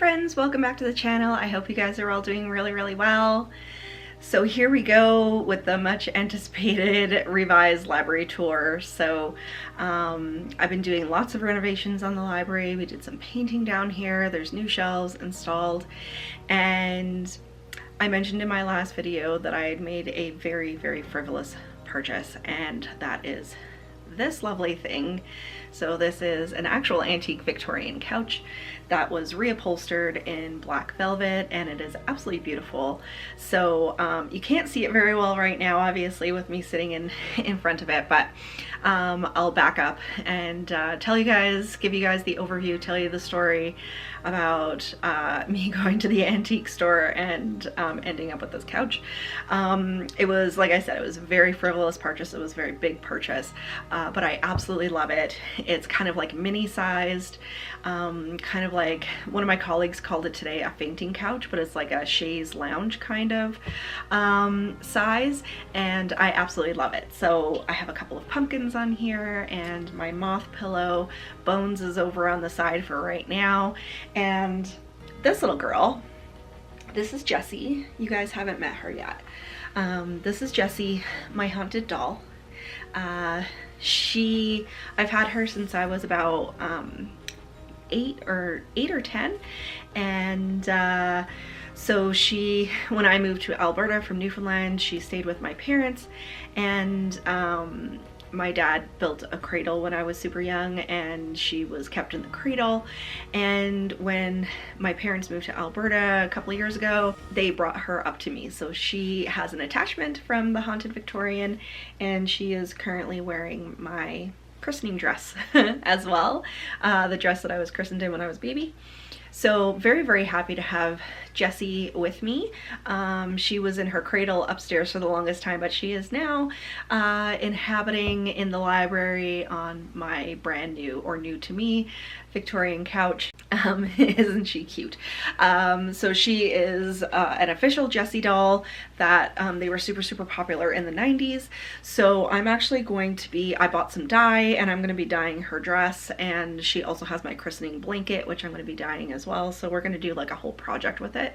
friends, welcome back to the channel. I hope you guys are all doing really well. So here we go with the much anticipated revised library tour. So I've been doing lots of renovations on the library. We did some painting down here. There's new shelves installed, and I mentioned in my last video that I had made a very frivolous purchase, and that is this lovely thing. So this is an actual antique Victorian couch that was reupholstered in black velvet, and it is absolutely beautiful. So you can't see it very well right now, obviously, with me sitting in front of it, but I'll back up and tell you guys, give you guys the overview, tell you the story about me going to the antique store and ending up with this couch. It was, like I said, it was a very frivolous purchase. It was a very big purchase, but I absolutely love it. It's kind of like mini sized, kind of like one of my colleagues called it today a fainting couch, but it's like a chaise lounge kind of size, and I absolutely love it. So I have a couple of pumpkins on here, and my moth pillow. Bones is over on the side for right now. And this little girl, this is Jessie. You guys haven't met her yet. This is Jessie, my haunted doll. I've had her since I was about 8 or 10, and so when I moved to Alberta from Newfoundland, she stayed with my parents, and my dad built a cradle when I was super young, and she was kept in the cradle. And when my parents moved to Alberta a couple of years ago, they brought her up to me. So she has an attachment from the Haunted Victorian, and she is currently wearing my christening dress as well, the dress that I was christened in when I was a baby. So very happy to have Jessie with me. She was in her cradle upstairs for the longest time, but she is now inhabiting in the library on my brand new, or new to me, Victorian couch. Isn't she cute? So she is an official Jessie doll that they were super popular in the 90s. So I'm actually going to be, I bought some dye, and I'm going to be dyeing her dress, and she also has my christening blanket, which I'm going to be dyeing as well. So we're going to do like a whole project with it.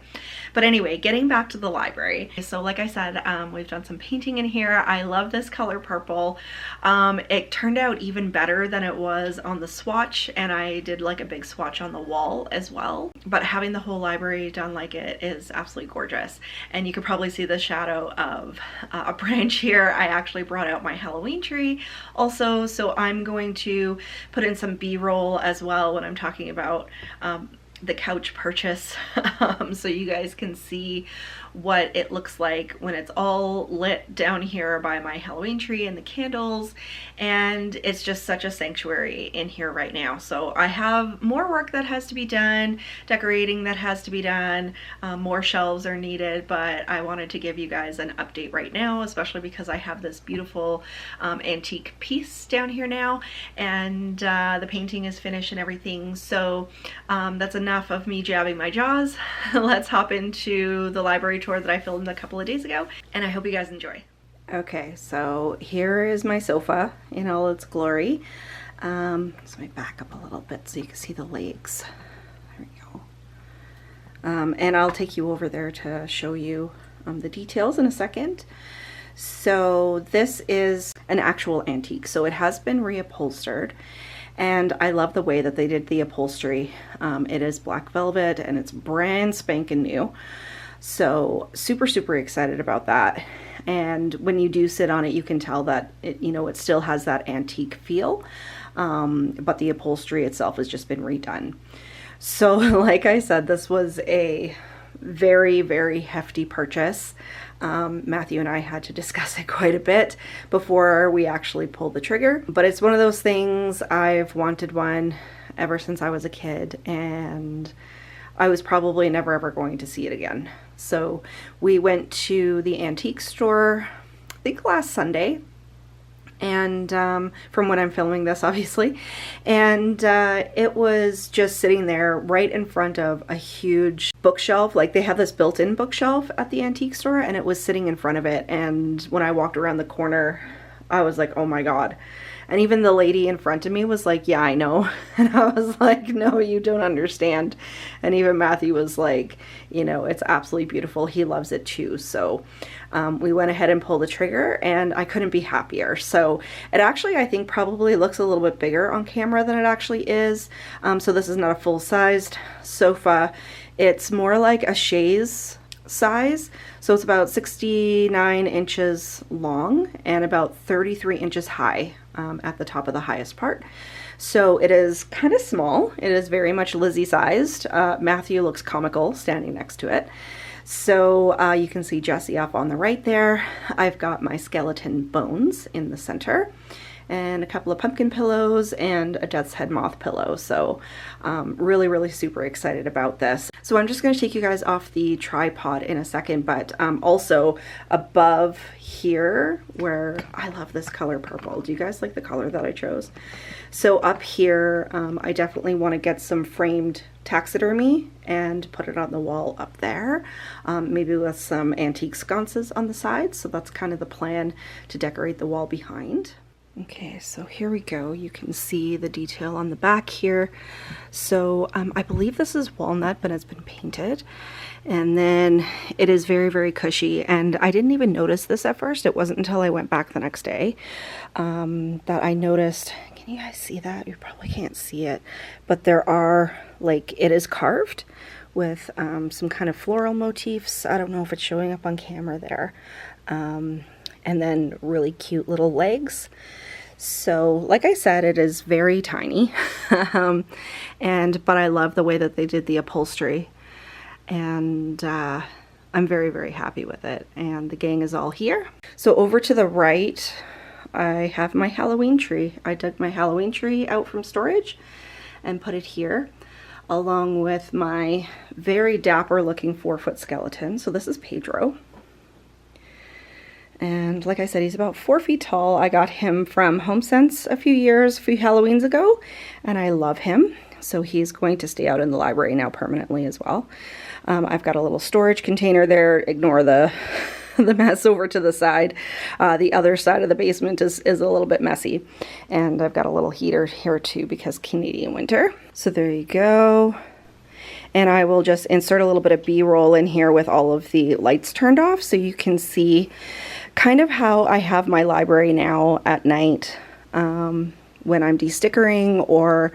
But anyway, getting back to the library. So like I said, we've done some painting in here. I love this color purple. It turned out even better than it was on the swatch, and I did like a big swatch on the wall as well. But having the whole library done like it is absolutely gorgeous. And you can probably see the shadow of a branch here. I actually brought out my Halloween tree also, so I'm going to put in some B-roll as well when I'm talking about the couch purchase, so you guys can see what it looks like when it's all lit down here by my Halloween tree and the candles. And it's just such a sanctuary in here right now. So I have more work that has to be done, decorating that has to be done, more shelves are needed, but I wanted to give you guys an update right now, especially because I have this beautiful antique piece down here now, and the painting is finished and everything. So that's enough of me jabbing my jaws. Let's hop into the library tour that I filmed a couple of days ago, and I hope you guys enjoy. Okay, so here is my sofa in all its glory. So let me back up a little bit so you can see the legs. There we go. And I'll take you over there to show you the details in a second. So this is an actual antique, so it has been reupholstered, and I love the way that they did the upholstery. It is black velvet, and it's brand spanking new. So super excited about that. And when you do sit on it, you can tell that it, you know, it still has that antique feel, but the upholstery itself has just been redone. So like I said, this was a very hefty purchase. Matthew and I had to discuss it quite a bit before we actually pulled the trigger, but it's one of those things. I've wanted one ever since I was a kid, and I was probably never ever going to see it again. So we went to the antique store, I think last Sunday, and from when I'm filming this, obviously, and it was just sitting there right in front of a huge bookshelf. Like, they have this built-in bookshelf at the antique store, and it was sitting in front of it. And when I walked around the corner I was like, oh my God. And even the lady in front of me was like, yeah, I know. And I was like, no, you don't understand. And even Matthew was like, you know, it's absolutely beautiful. He loves it too. So we went ahead and pulled the trigger, and I couldn't be happier. So it actually, I think, probably looks a little bit bigger on camera than it actually is. So this is not a full-sized sofa. It's more like a chaise size. So it's about 69 inches long and about 33 inches high at the top of the highest part. So it is kind of small. It is very much Lizzie sized. Matthew looks comical standing next to it. So you can see Jessie up on the right there. I've got my skeleton bones in the center, and a couple of pumpkin pillows and a death's head moth pillow. So really super excited about this. So I'm just going to take you guys off the tripod in a second, but also above here, where I love this color purple. Do you guys like the color that I chose? So up here, I definitely want to get some framed taxidermy and put it on the wall up there, maybe with some antique sconces on the side. So that's kind of the plan, to decorate the wall behind. Okay, so here we go. You can see the detail on the back here. So I believe this is walnut, but it's been painted. And then it is very cushy. And I didn't even notice this at first. It wasn't until I went back the next day that I noticed. Can you guys see that? You probably can't see it. But there are, like, it is carved with some kind of floral motifs. I don't know if it's showing up on camera there. And then really cute little legs. So like I said, it is very tiny. But I love the way that they did the upholstery, and I'm very happy with it. And the gang is all here. So over to the right, I have my Halloween tree. I dug my Halloween tree out from storage and put it here, along with my very dapper looking 4-foot skeleton. So this is Pedro. And like I said, he's about 4 feet tall. I got him from HomeSense a few Halloweens ago, and I love him. So he's going to stay out in the library now permanently as well. I've got a little storage container there. Ignore the mess over to the side. The other side of the basement is a little bit messy. And I've got a little heater here too, because Canadian winter. So there you go. And I will just insert a little bit of B-roll in here with all of the lights turned off, so you can see kind of how I have my library now at night when I'm de-stickering or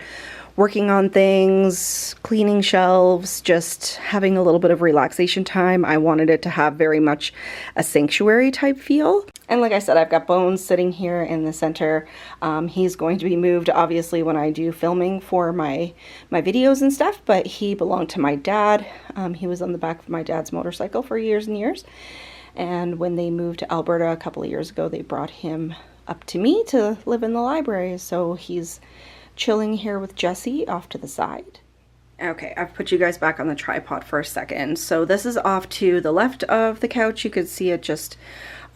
working on things, cleaning shelves, just having a little bit of relaxation time. I wanted it to have very much a sanctuary type feel. And like I said, I've got Bones sitting here in the center. He's going to be moved obviously when I do filming for my videos and stuff, but he belonged to my dad. He was on the back of my dad's motorcycle for years and years. And when they moved to Alberta a couple of years ago, they brought him up to me to live in the library. So he's chilling here with Jessie off to the side. Okay, I've put you guys back on the tripod for a second. So this is off to the left of the couch. You could see it just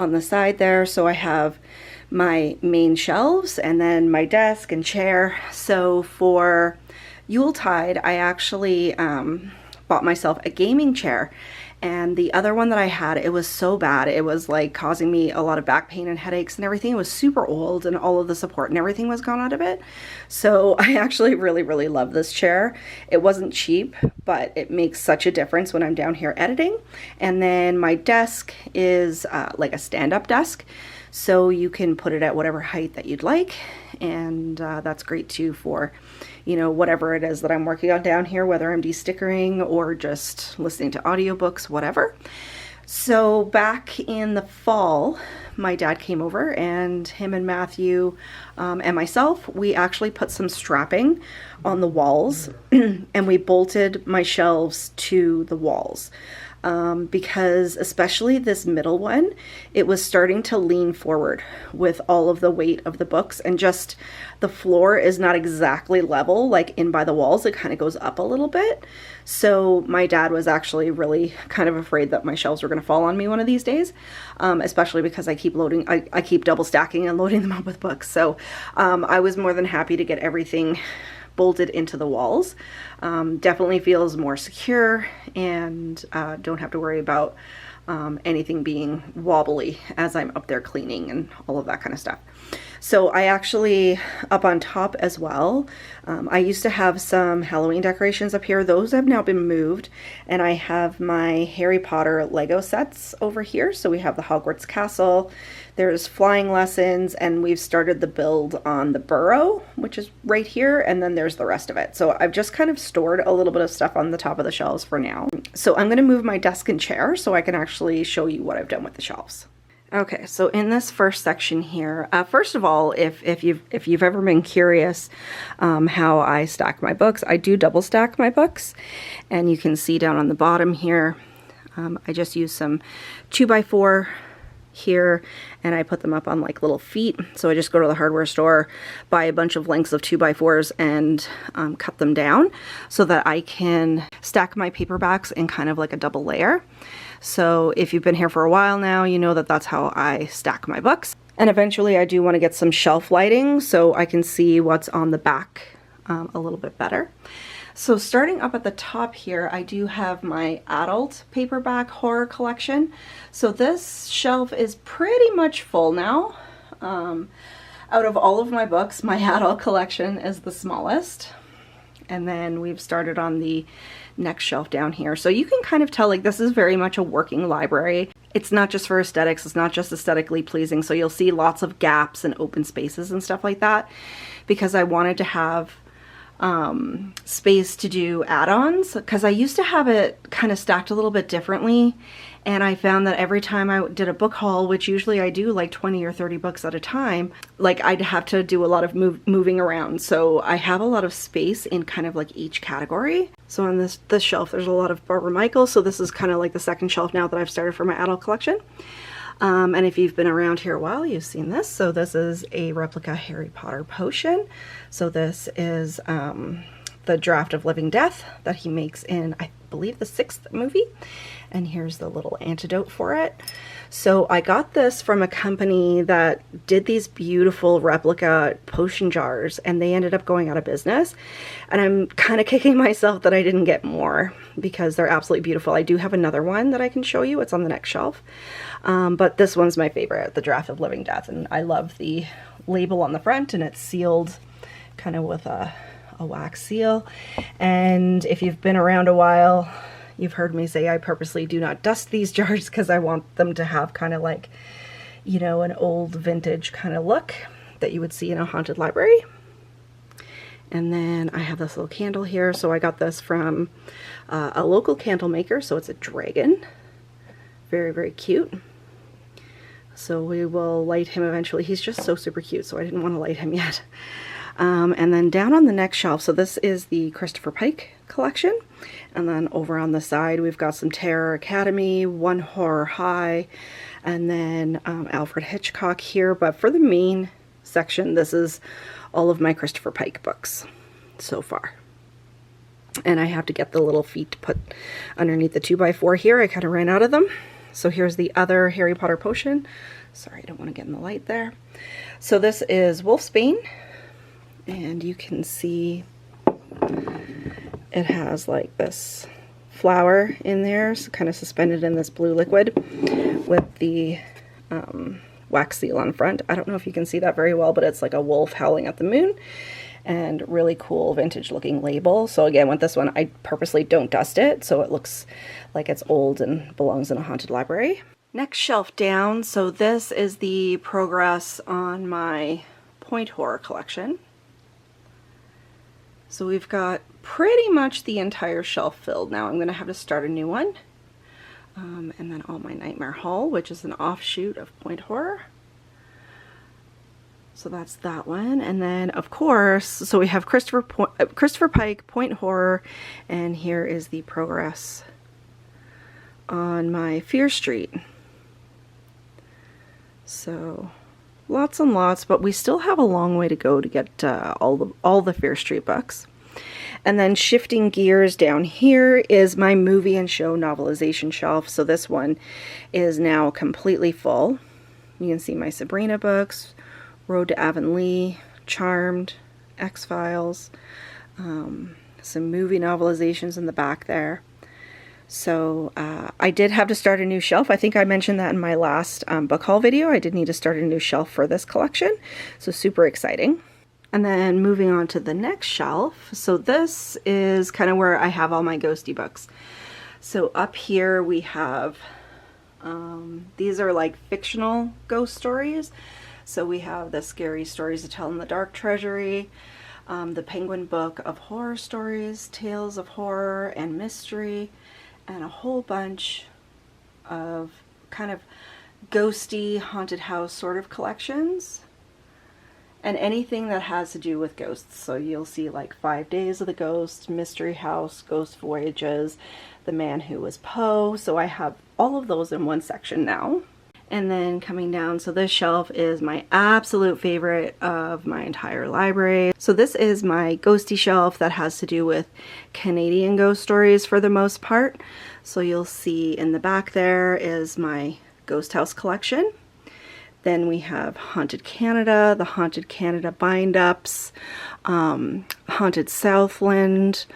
on the side there. So I have my main shelves and then my desk and chair. So for Yuletide, I actually bought myself a gaming chair. And the other one that I had, it was so bad. It was like causing me a lot of back pain and headaches and everything. It was super old, and all of the support and everything was gone out of it. So I actually really love this chair. It wasn't cheap, but it makes such a difference when I'm down here editing. And then my desk is like a stand-up desk. So you can put it at whatever height that you'd like. And that's great too for, you know, whatever it is that I'm working on down here, whether I'm de-stickering or just listening to audiobooks, whatever. So back in the fall, my dad came over, and him and Matthew and myself, we actually put some strapping on the walls and we bolted my shelves to the walls. Because especially this middle one, it was starting to lean forward with all of the weight of the books, and just the floor is not exactly level, like in by the walls. It kind of goes up a little bit. So my dad was actually really kind of afraid that my shelves were going to fall on me one of these days, especially because I keep I keep double stacking and loading them up with books. So I was more than happy to get everything bolted into the walls. Definitely feels more secure, and don't have to worry about anything being wobbly as I'm up there cleaning and all of that kind of stuff. So I actually, up on top as well, I used to have some Halloween decorations up here. Those have now been moved, and I have my Harry Potter Lego sets over here. So we have the Hogwarts Castle, there's flying lessons, and we've started the build on the burrow, which is right here, and then there's the rest of it. So I've just kind of stored a little bit of stuff on the top of the shelves for now. So I'm gonna move my desk and chair so I can actually show you what I've done with the shelves. Okay, so in this first section here, first of all, if you've ever been curious how I stack my books, I do double stack my books, and you can see down on the bottom here, I just use some 2x4 here, and I put them up on like little feet. So I just go to the hardware store, buy a bunch of lengths of 2x4s, and cut them down so that I can stack my paperbacks in kind of like a double layer. So if you've been here for a while now, you know that that's how I stack my books. And eventually I do want to get some shelf lighting so I can see what's on the back a little bit better. So starting up at the top here, I do have my adult paperback horror collection. So this shelf is pretty much full now. Out of all of my books, my adult collection is the smallest. And then we've started on the next shelf down here. So you can kind of tell, like, this is very much a working library. It's not just for aesthetics, it's not just aesthetically pleasing. So you'll see lots of gaps and open spaces and stuff like that, because I wanted to have space to do add-ons, because I used to have it kind of stacked a little bit differently, and I found that every time I did a book haul, which usually I do like 20 or 30 books at a time, like I'd have to do a lot of moving around. So I have a lot of space in kind of like each category. So on this shelf there's a lot of Barbara Michael, so this is kind of like the second shelf now that I've started for my adult collection. And if you've been around here a while, you've seen this. So this is a replica Harry Potter potion. So this is the draft of Living Death that he makes in, I believe, the 6th movie. And here's the little antidote for it. So I got this from a company that did these beautiful replica potion jars, and they ended up going out of business. And I'm kind of kicking myself that I didn't get more, because they're absolutely beautiful. I do have another one that I can show you. It's on the next shelf. But this one's my favorite, the draft of Living Death. And I love the label on the front, and it's sealed kind of with a wax seal. And if you've been around a while, you've heard me say I purposely do not dust these jars because I want them to have kind of like, you know, an old vintage kind of look that you would see in a haunted library. And then I have this little candle here. So I got this from a local candle maker. So it's a dragon. Very, very cute. So we will light him eventually. He's just so super cute, so I didn't want to light him yet. And then down on the next shelf, so this is the Christopher Pike collection. And then over on the side, we've got some Terror Academy, One Horror High, and then Alfred Hitchcock here. But for the main section, this is all of my Christopher Pike books so far. And I have to get the little feet to put underneath the 2x4 here. I kind of ran out of them. So here's the other Harry Potter potion. Sorry, I don't want to get in the light there. So this is Wolfsbane. And you can see it has like this flower in there, so kind of suspended in this blue liquid with the wax seal on front. I don't know if you can see that very well, but it's like a wolf howling at the moon, and really cool vintage looking label. So again, with this one, I purposely don't dust it, so it looks like it's old and belongs in a haunted library. Next shelf down, so this is the progress on my point horror collection. So we've got pretty much the entire shelf filled now. I'm going to have to start a new one. And then all my Nightmare Hall, which is an offshoot of point horror. So that's that one. And then, of course, so we have Christopher Pike, point horror, and here is the progress on my Fear Street. So lots and lots, but we still have a long way to go to get all the Fear Street books. And then shifting gears down here is my movie and show novelization shelf. So this one is now completely full. You can see my Sabrina books, Road to Avonlea, Charmed, X-Files, some movie novelizations in the back there. So I did have to start a new shelf. I think I mentioned that in my last book haul video. I did need to start a new shelf for this collection. So super exciting. And then moving on to the next shelf. So this is kind of where I have all my ghosty books. So up here we have, these are like fictional ghost stories. So we have the Scary Stories to Tell in the Dark Treasury, the Penguin Book of Horror Stories, Tales of Horror and Mystery, and a whole bunch of kind of ghosty haunted house sort of collections. And anything that has to do with ghosts. So you'll see like 5 Days of the Ghost, Mystery House, Ghost Voyages, The Man Who Was Poe. So I have all of those in one section now. And then coming down, so this shelf is my absolute favorite of my entire library. So this is my ghosty shelf that has to do with Canadian ghost stories for the most part. So you'll see in the back there is my ghost house collection. Then we have Haunted Canada, the Haunted Canada bind-ups, Haunted Southland,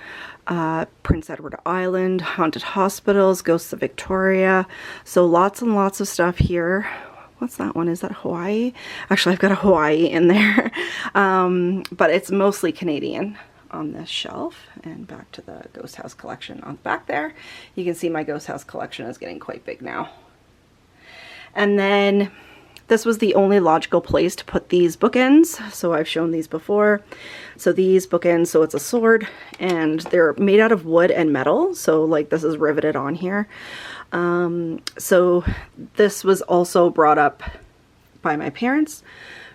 Prince Edward Island, Haunted Hospitals, Ghosts of Victoria. So lots and lots of stuff here. What's that one? Is that Hawaii? Actually, I've got a Hawaii in there. But it's mostly Canadian on this shelf. And back to the Ghost House collection on the back there. You can see my Ghost House collection is getting quite big now. And then this was the only logical place to put these bookends. So I've shown these before. So these bookends, so it's a sword and they're made out of wood and metal. So like this is riveted on here. So this was also brought up by my parents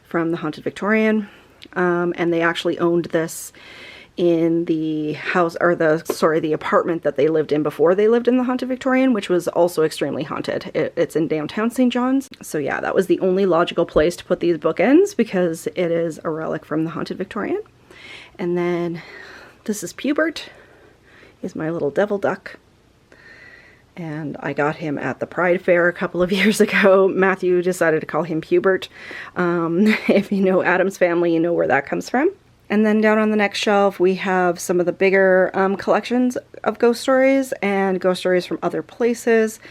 from the Haunted Victorian. And they actually owned this in the house, or the apartment that they lived in before they lived in the Haunted Victorian, which was also extremely haunted. It's in downtown St. John's. So yeah, that was the only logical place to put these bookends because it is a relic from the Haunted Victorian. And then this is Pubert. He's my little devil duck. And I got him at the Pride Fair a couple of years ago. Matthew decided to call him Pubert. If you know Adam's Family, you know where that comes from. And then down on the next shelf, we have some of the bigger collections of ghost stories and ghost stories from other places.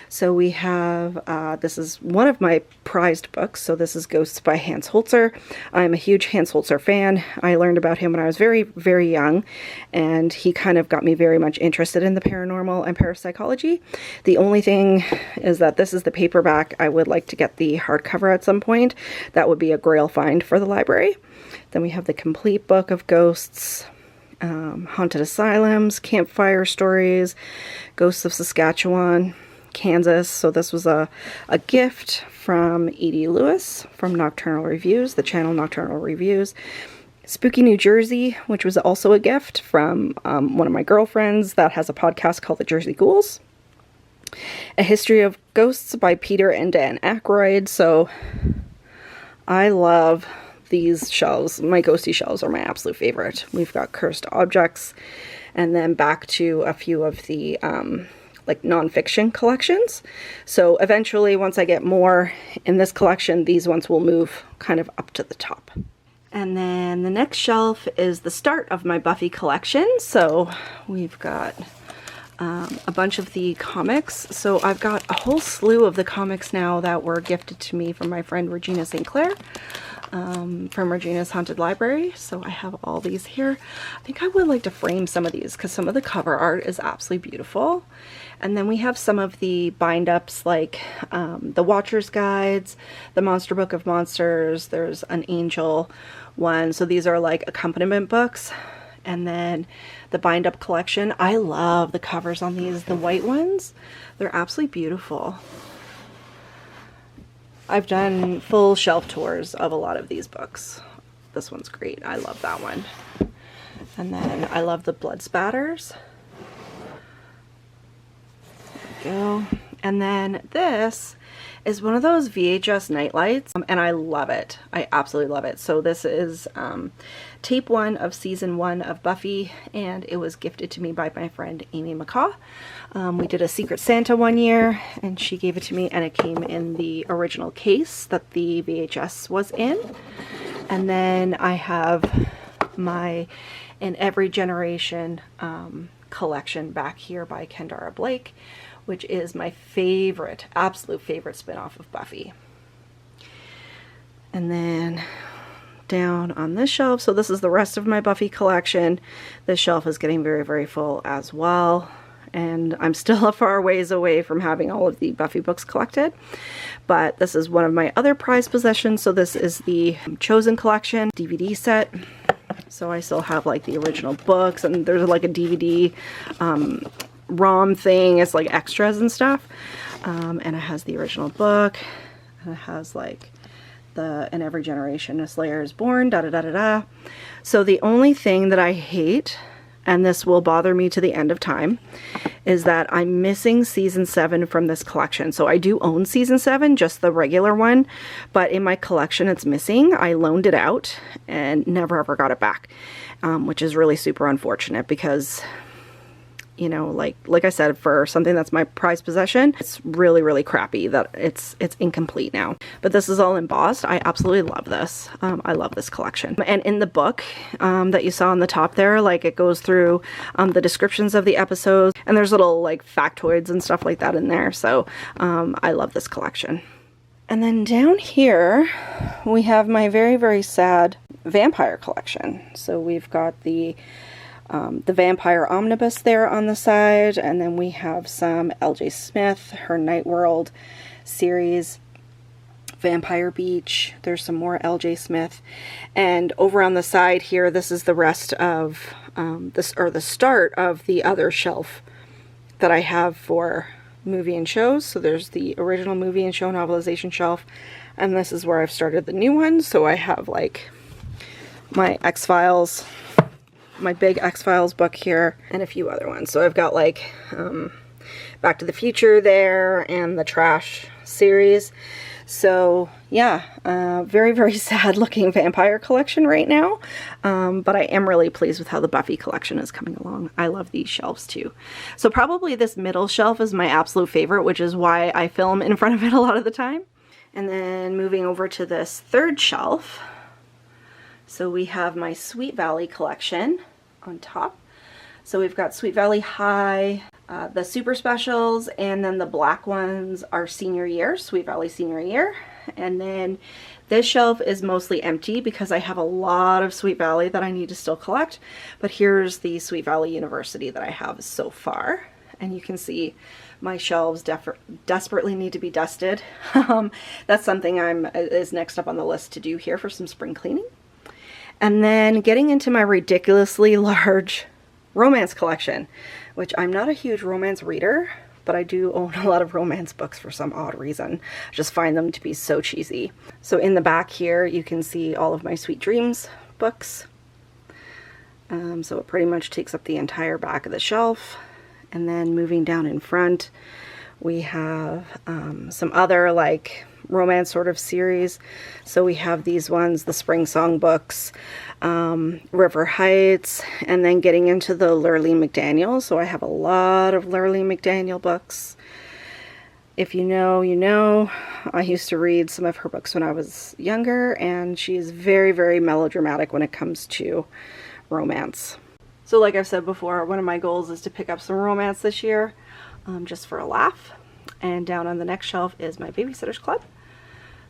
So we have, this is one of my prized books. So this is Ghosts by Hans Holzer. I'm a huge Hans Holzer fan. I learned about him when I was very, very young, and he kind of got me very much interested in the paranormal and parapsychology. The only thing is that this is the paperback. I would like to get the hardcover at some point. That would be a grail find for the library. Then we have the complete book of ghosts, haunted asylums, campfire stories, ghosts of Saskatchewan, Kansas. So this was a gift from Edie Lewis from Nocturnal Reviews, the channel Nocturnal Reviews. Spooky New Jersey, which was also a gift from one of my girlfriends that has a podcast called The Jersey Ghouls. A History of Ghosts by Peter and Dan Aykroyd. So I love these shelves. My ghosty shelves are my absolute favorite. We've got Cursed Objects, and then back to a few of the like nonfiction collections. So eventually, once I get more in this collection, these ones will move kind of up to the top. And then the next shelf is the start of my Buffy collection. So we've got a bunch of the comics. So I've got a whole slew of the comics now that were gifted to me from my friend Regina St. Clair. From Regina's Haunted Library. So I have all these here. I think I would like to frame some of these because some of the cover art is absolutely beautiful. And then we have some of the bind-ups like the Watcher's Guides, the Monster Book of Monsters, there's an Angel one. So these are like accompaniment books. And then the bind-up collection. I love the covers on these, the white ones. They're absolutely beautiful. I've done full shelf tours of a lot of these books. This one's great. I love that one. And then I love the Blood Spatters. There we go. And then this is one of those VHS nightlights, and I love it. I absolutely love it. So this is tape 1 of season 1 of Buffy, and it was gifted to me by my friend Amy McCaw. We did a Secret Santa one year, and she gave it to me, and it came in the original case that the VHS was in. And then I have my In Every Generation collection back here by Kendara Blake, which is my favorite, absolute favorite spin-off of Buffy. And then down on this shelf, so this is the rest of my Buffy collection. This shelf is getting very, very full as well. And I'm still a far ways away from having all of the Buffy books collected. But this is one of my other prized possessions. So this is the Chosen Collection DVD set. So I still have like the original books, and there's like a DVD ROM thing. It's like extras and stuff. And it has the original book. And it has like the In Every Generation a Slayer is Born, da da da da da. So the only thing that I hate, and this will bother me to the end of time, is that I'm missing season 7 from this collection. So I do own season 7, just the regular one, but in my collection it's missing. I loaned it out and never ever got it back, which is really super unfortunate because, you know, like I said, for something that's my prized possession, it's really, really crappy that it's incomplete now. But this is all embossed. I absolutely love this. I love this collection. And in the book that you saw on the top there, like it goes through the descriptions of the episodes, and there's little like factoids and stuff like that in there. So I love this collection. And then down here we have my very, very sad vampire collection. So we've got the Vampire Omnibus there on the side, and then we have some L.J. Smith, her Night World series, Vampire Beach. There's some more L.J. Smith, and over on the side here, this is the rest of the start of the other shelf that I have for movie and shows. So there's the original movie and show novelization shelf, and this is where I've started the new one. So I have like my X-Files, my big X-Files book here, and a few other ones. So I've got like Back to the Future there, and the Trash series. So yeah, very, very sad looking vampire collection right now, but I am really pleased with how the Buffy collection is coming along. I love these shelves too. So probably this middle shelf is my absolute favorite, which is why I film in front of it a lot of the time. And then moving over to this third shelf, so we have my Sweet Valley collection on top. So we've got Sweet Valley High, the super specials, and then the black ones are senior year, Sweet Valley senior year. And then this shelf is mostly empty because I have a lot of Sweet Valley that I need to still collect. But here's the Sweet Valley University that I have so far. And you can see my shelves desperately need to be dusted. That's something is next up on the list to do here for some spring cleaning. And then getting into my ridiculously large romance collection, which I'm not a huge romance reader, but I do own a lot of romance books for some odd reason. I just find them to be so cheesy. So in the back here, you can see all of my Sweet Dreams books. So it pretty much takes up the entire back of the shelf. And then moving down in front, we have some other like romance sort of series. So we have these ones, the Spring Song books, River Heights, and then getting into the Lurleen McDaniel. So I have a lot of Lurleen McDaniel books. If you know, you know. I used to read some of her books when I was younger, and she is very, very melodramatic when it comes to romance. So like I've said before, one of my goals is to pick up some romance this year, just for a laugh. And down on the next shelf is my Babysitter's Club.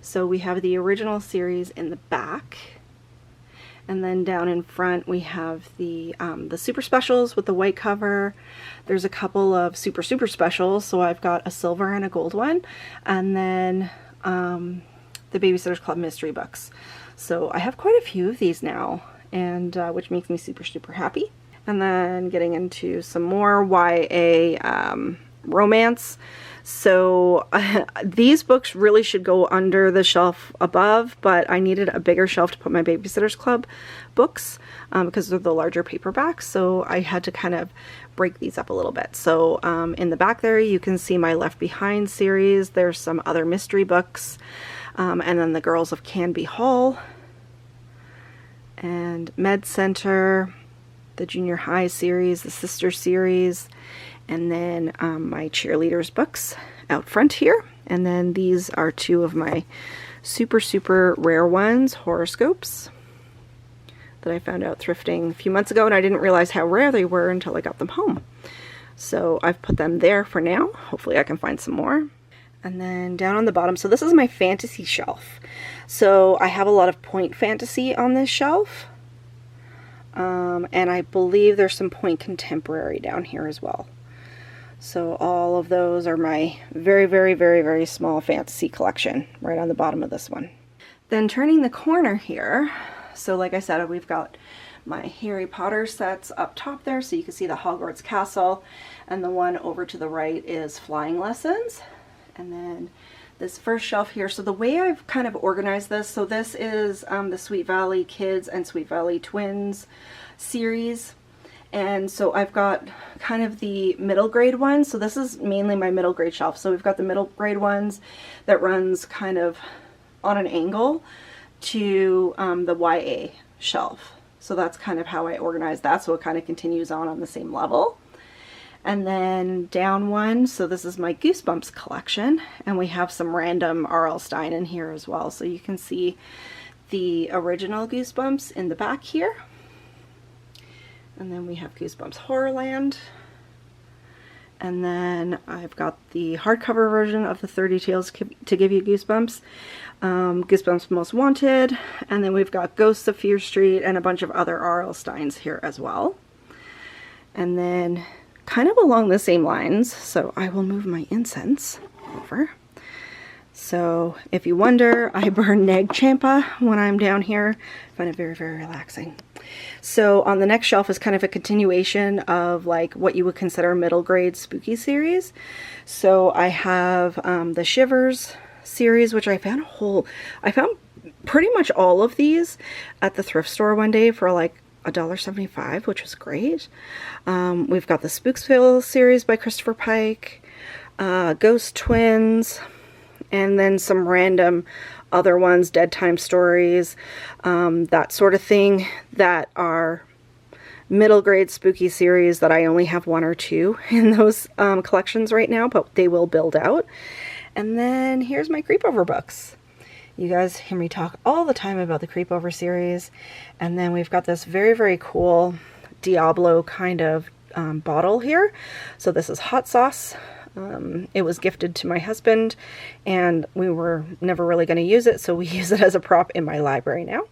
So we have the original series in the back, and then down in front we have the super specials with the white cover. There's a couple of super specials, so I've got a silver and a gold one, and then the Babysitter's Club mystery books. So I have quite a few of these now, and which makes me super happy. And then getting into some more YA romance. So these books really should go under the shelf above, but I needed a bigger shelf to put my Babysitter's Club books because they're the larger paperbacks, so I had to kind of break these up a little bit. So in the back there you can see my Left Behind series. There's some other mystery books, and then the Girls of Canby Hall, and Med Center, the Junior High series, the Sister series, and then my cheerleaders books out front here. And then these are two of my super rare ones, horoscopes. that I found out thrifting a few months ago, and I didn't realize how rare they were until I got them home. So I've put them there for now. Hopefully I can find some more. And then down on the bottom, so this is my fantasy shelf. So I have a lot of point fantasy on this shelf. And I believe there's some point contemporary down here as well. So all of those are my very, very, very, very small fantasy collection right on the bottom of this one. Then turning the corner here, so like I said, we've got my Harry Potter sets up top there, so you can see the Hogwarts Castle, and the one over to the right is Flying Lessons. And then this first shelf here, so the way I've kind of organized this, so this is the Sweet Valley Kids and Sweet Valley Twins series. And so I've got kind of the middle grade ones. So this is mainly my middle grade shelf. So we've got the middle grade ones that runs kind of on an angle to the YA shelf. So that's kind of how I organize that. So it kind of continues on the same level. And then down one, so this is my Goosebumps collection. And we have some random R.L. Stine in here as well. So you can see the original Goosebumps in the back here. And then we have Goosebumps Horrorland. And then I've got the hardcover version of the 30 Tales to Give You Goosebumps. Goosebumps Most Wanted. And then we've got Ghosts of Fear Street and a bunch of other R.L. Stines here as well. And then kind of along the same lines, so I will move my incense over. So if you wonder, I burn Nag Champa when I'm down here. I find it very, very relaxing. So on the next shelf is kind of a continuation of like what you would consider middle grade spooky series. So I have the Shivers series, which I found pretty much all of these at the thrift store one day for like $1.75, which was great. We've got the Spooksville series by Christopher Pike, Ghost Twins, and then some random other ones, Dead Time Stories, that sort of thing, that are middle grade spooky series that I only have 1 or 2 in those collections right now, but they will build out. And then here's my Creepover books. You guys hear me talk all the time about the Creepover series. And then we've got this very, very cool Diablo kind of bottle here. So this is hot sauce. It was gifted to my husband and we were never really going to use it, so we use it as a prop in my library now.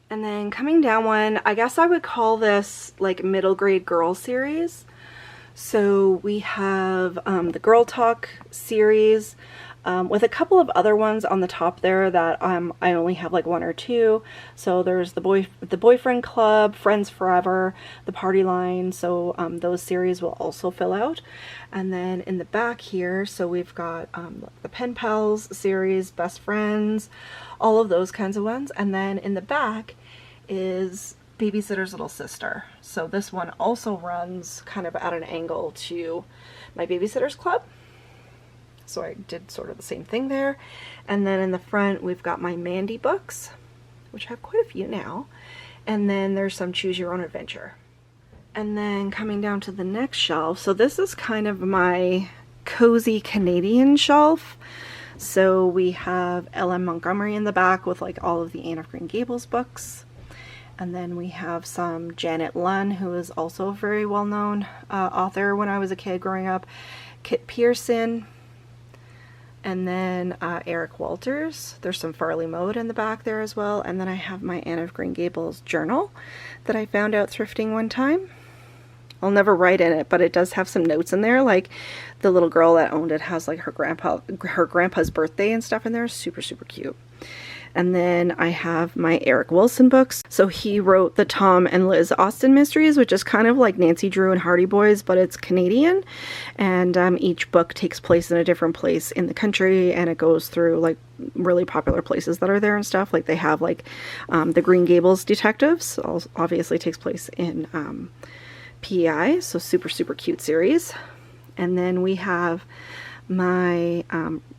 And then coming down one, I guess I would call this like middle grade girl series. So we have the Girl Talk series, with a couple of other ones on the top there that I only have like 1 or 2. So there's the Boyfriend Club, Friends Forever, the Party Line. So those series will also fill out. And then in the back here, so we've got the Pen Pals series, Best Friends, all of those kinds of ones. And then in the back is Babysitter's Little Sister. So this one also runs kind of at an angle to my Babysitter's Club. So I did sort of the same thing there. And then in the front, we've got my Mandy books, which I have quite a few now. And then there's some Choose Your Own Adventure. And then coming down to the next shelf, so this is kind of my cozy Canadian shelf. So we have L.M. Montgomery in the back with like all of the Anne of Green Gables books. And then we have some Janet Lunn, who is also a very well-known author when I was a kid growing up. Kit Pearson. And then Eric Walters. There's some Farley Mode in the back there as well. And then I have my Anne of Green Gables journal that I found out thrifting one time. I'll never write in it, but it does have some notes in there. Like the little girl that owned it has like her grandpa's birthday and stuff in there. Super, super cute. And then I have my Eric Wilson books. So he wrote the Tom and Liz Austen mysteries, which is kind of like Nancy Drew and Hardy Boys, but it's Canadian. And each book takes place in a different place in the country, and it goes through like really popular places that are there and stuff. Like they have like the Green Gables detectives, obviously takes place in PEI. So super, super cute series. And then we have my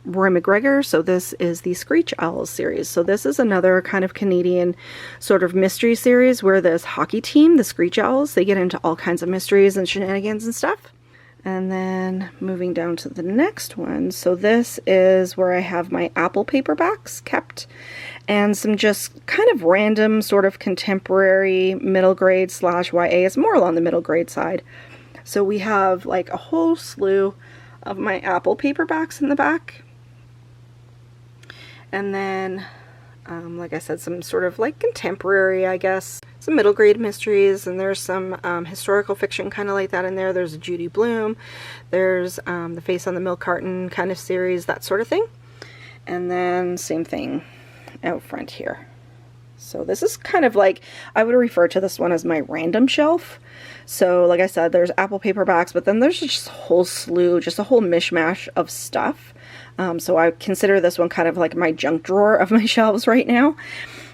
Roy McGregor. So this is the Screech Owls series. So this is another kind of Canadian sort of mystery series where this hockey team, the Screech Owls, they get into all kinds of mysteries and shenanigans and stuff. And then moving down to the next one. So this is where I have my Apple paperbacks kept. and some just kind of random sort of contemporary middle grade / YA. It's more along the middle grade side. So we have like a whole slew of my Apple paperbacks in the back. And then, like I said, some sort of like contemporary, I guess, some middle grade mysteries, and there's some historical fiction kind of like that in there. There's a Judy Blume, there's the Face on the Milk Carton kind of series, that sort of thing. And then same thing out front here. So this is kind of like, I would refer to this one as my random shelf. So like I said, there's Apple paperbacks, but then there's just a whole slew, just a whole mishmash of stuff. So I consider this one kind of like my junk drawer of my shelves right now.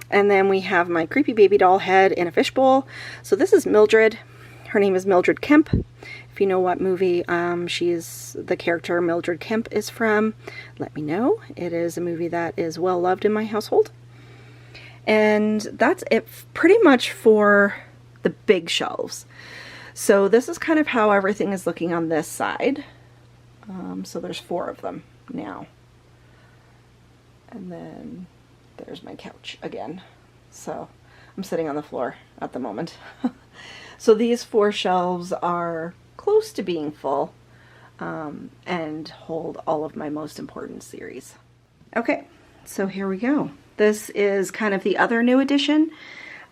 And then we have my creepy baby doll head in a fishbowl. So this is Mildred. Her name is Mildred Kemp. If you know what movie she's the character Mildred Kemp is from, let me know. It is a movie that is well loved in my household. And that's it pretty much for the big shelves. So this is kind of how everything is looking on this side. So there's 4 of them now. And then there's my couch again. So I'm sitting on the floor at the moment. So these 4 shelves are close to being full and hold all of my most important series. Okay, so here we go. This is kind of the other new addition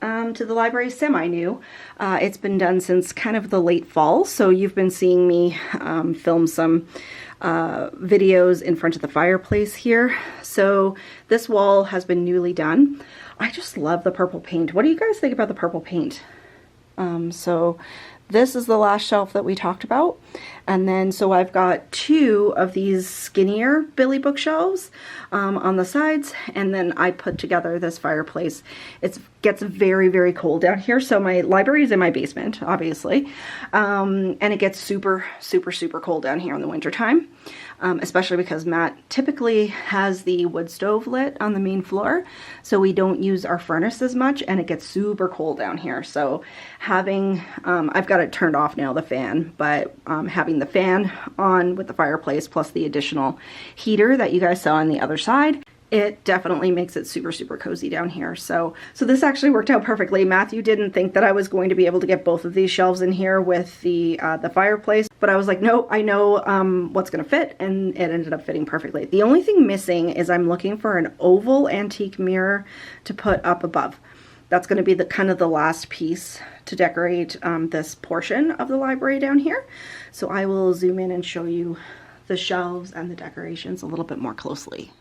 to the library, semi-new. It's been done since kind of the late fall, so you've been seeing me film some videos in front of the fireplace here. So this wall has been newly done. I just love the purple paint. What do you guys think about the purple paint? So this is the last shelf that we talked about. And then, so I've got 2 of these skinnier Billy bookshelves on the sides. And then I put together this fireplace. It gets very, very cold down here. So my library is in my basement, obviously. And it gets super, super, super cold down here in the wintertime. Especially because Matt typically has the wood stove lit on the main floor, so we don't use our furnace as much, and it gets super cold down here. So having, I've got it turned off now, the fan, but having the fan on with the fireplace plus the additional heater that you guys saw on the other side, it definitely makes it super, super cozy down here. So this actually worked out perfectly. Matthew didn't think that I was going to be able to get both of these shelves in here with the fireplace, but I was like, no, I know what's gonna fit, and it ended up fitting perfectly. The only thing missing is I'm looking for an oval antique mirror to put up above. That's gonna be the kind of the last piece to decorate this portion of the library down here. So I will zoom in and show you the shelves and the decorations a little bit more closely.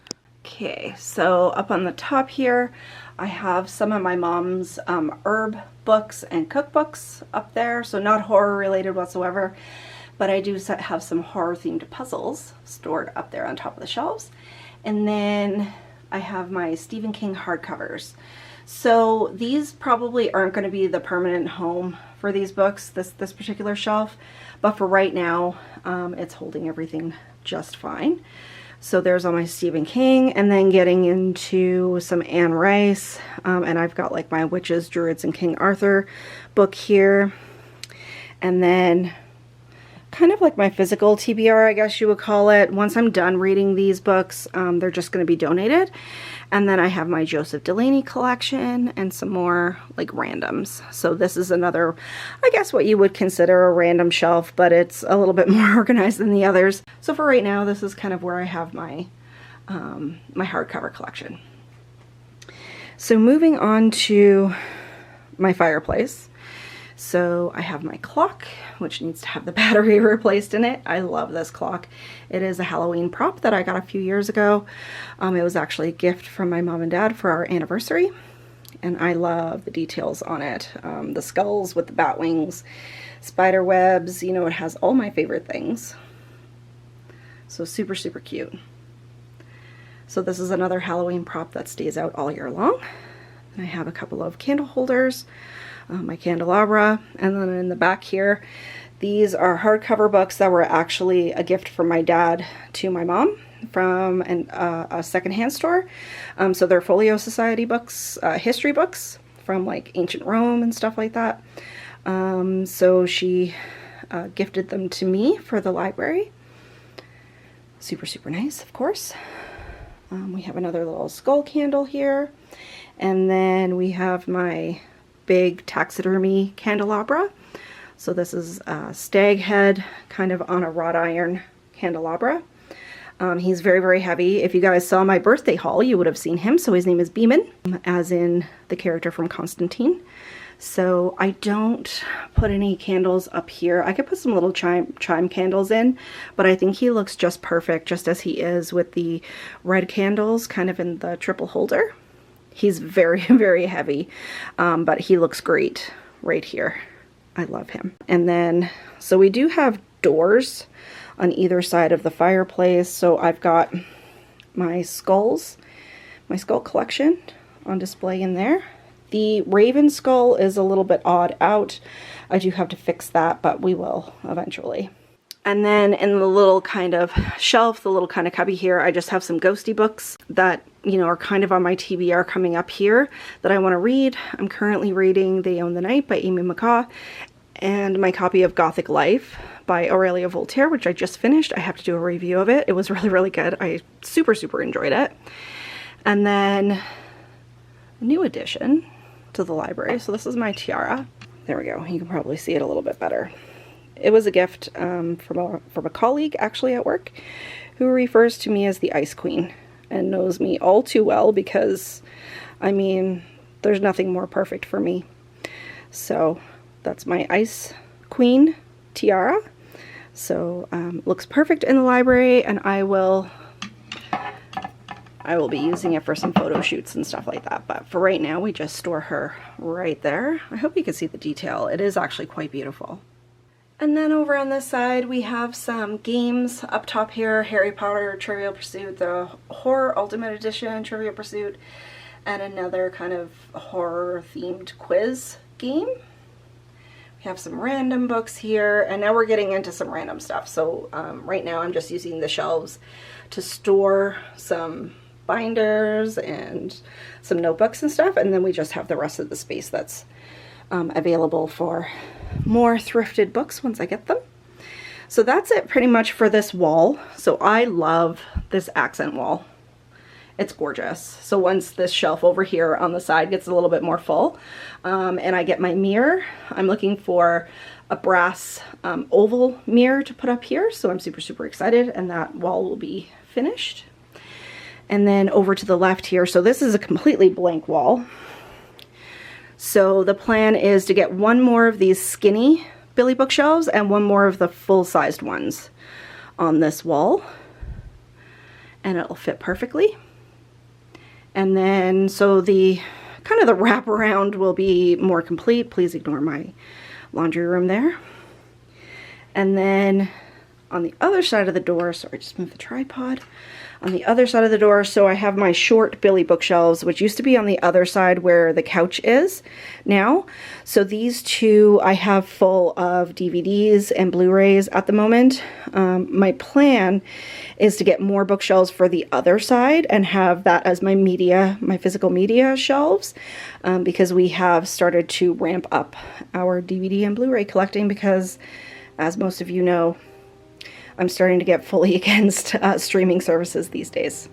Okay, so up on the top here, I have some of my mom's herb books and cookbooks up there, so not horror related whatsoever, but I do have some horror themed puzzles stored up there on top of the shelves. And then I have my Stephen King hardcovers. So these probably aren't going to be the permanent home for these books, this particular shelf, but for right now, it's holding everything just fine. So there's all my Stephen King, and then getting into some Anne Rice, and I've got like my Witches, Druids, and King Arthur book here. And then kind of like my physical TBR, I guess you would call it. Once I'm done reading these books, they're just going to be donated. And then I have my Joseph Delaney collection and some more like randoms. So this is another, I guess what you would consider a random shelf, but it's a little bit more organized than the others. So for right now, this is kind of where I have my my hardcover collection. So moving on to my fireplace. So I have my clock, which needs to have the battery replaced in it. I love this clock. It is a Halloween prop that I got a few years ago. It was actually a gift from my mom and dad for our anniversary. And I love the details on it. The skulls with the bat wings, spider webs, you know, it has all my favorite things. So super, super cute. So this is another Halloween prop that stays out all year long. And I have a couple of candle holders. My candelabra, and then in the back here, these are hardcover books that were actually a gift from my dad to my mom from a secondhand store. So they're Folio Society books, history books from like ancient Rome and stuff like that. So she gifted them to me for the library. Super, super nice, of course. We have another little skull candle here. And then we have my big taxidermy candelabra. So this is a stag head kind of on a wrought iron candelabra. He's very, very heavy. If you guys saw my birthday haul, you would have seen him. So his name is Beeman, as in the character from Constantine. So I don't put any candles up here. I could put some little chime candles in, but I think he looks just perfect, just as he is with the red candles kind of in the triple holder. He's very, very heavy, but he looks great right here. I love him. And then, so we do have doors on either side of the fireplace. So I've got my skulls, my skull collection on display in there. The raven skull is a little bit odd out. I do have to fix that, but we will eventually. And then in the little kind of shelf, the little kind of cubby here, I just have some ghosty books that, you know, are kind of on my TBR coming up here that I want to read. I'm currently reading They Own the Night by Amy McCaw, and my copy of Gothic Life by Aurelia Voltaire, which I just finished. I have to do a review of it. It was really, really good. I super, super enjoyed it. And then a new addition to the library. So this is my tiara. There we go. You can probably see it a little bit better. It was a gift from a colleague actually at work, who refers to me as the Ice Queen and knows me all too well because, I mean, there's nothing more perfect for me. So that's my Ice Queen tiara. So looks perfect in the library, and I will be using it for some photo shoots and stuff like that. But for right now, we just store her right there. I hope you can see the detail. It is actually quite beautiful. And then over on this side, we have some games up top here. Harry Potter Trivial Pursuit, the Horror Ultimate Edition Trivial Pursuit, and another kind of horror themed quiz game. We have some random books here, and now we're getting into some random stuff. So right now I'm just using the shelves to store some binders and some notebooks and stuff, and then we just have the rest of the space that's available for more thrifted books once I get them. So that's it pretty much for this wall. So I love this accent wall. It's gorgeous. So once this shelf over here on the side gets a little bit more full, and I get my mirror, I'm looking for a brass oval mirror to put up here. So I'm super, super excited, and that wall will be finished. And then over to the left here, so this is a completely blank wall. So the plan is to get one more of these skinny Billy bookshelves and one more of the full-sized ones on this wall, and it'll fit perfectly. And then so the kind of the wraparound will be more complete. Please ignore my laundry room there. And then on the other side of the door, sorry, just move the tripod. On the other side of the door, so I have my short Billy bookshelves, which used to be on the other side where the couch is now. So these two I have full of DVDs and Blu-rays at the moment. My plan is to get more bookshelves for the other side and have that as my media, my physical media shelves, because we have started to ramp up our DVD and Blu-ray collecting because, as most of you know, I'm starting to get fully against streaming services these days.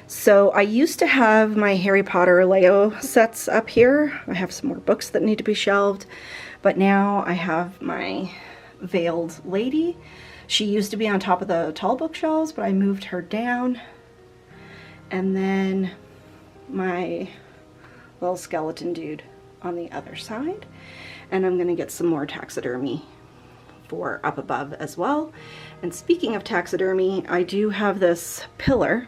So I used to have my Harry Potter Lego sets up here. I have some more books that need to be shelved, but now I have my Veiled Lady. She used to be on top of the tall bookshelves, but I moved her down. And then my little skeleton dude on the other side. And I'm gonna get some more taxidermy for up above as well. And speaking of taxidermy, I do have this pillar.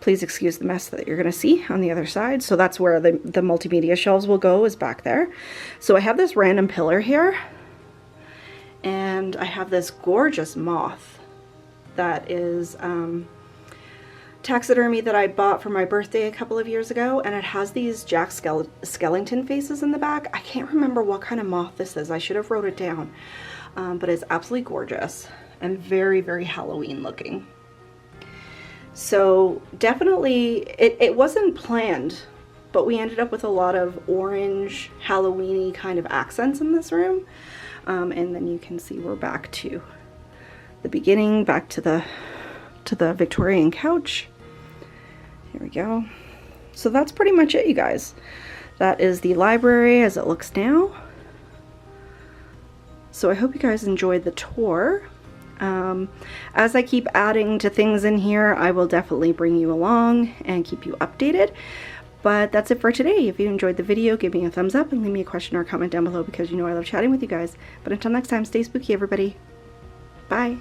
Please excuse the mess that you're gonna see on the other side. So that's where the multimedia shelves will go, is back there. So I have this random pillar here, and I have this gorgeous moth that is taxidermy that I bought for my birthday a couple of years ago, and it has these Jack Skellington faces in the back. I can't remember what kind of moth this is. I should have wrote it down. But it's absolutely gorgeous and very, very Halloween looking. So definitely, it wasn't planned, but we ended up with a lot of orange Halloween-y kind of accents in this room. And then you can see we're back to the beginning, back to the Victorian couch. Here we go. So that's pretty much it, you guys. That is the library as it looks now. So I hope you guys enjoyed the tour. As I keep adding to things in here, I will definitely bring you along and keep you updated. But that's it for today. If you enjoyed the video, give me a thumbs up and leave me a question or a comment down below, because you know I love chatting with you guys. But until next time, stay spooky, everybody. Bye.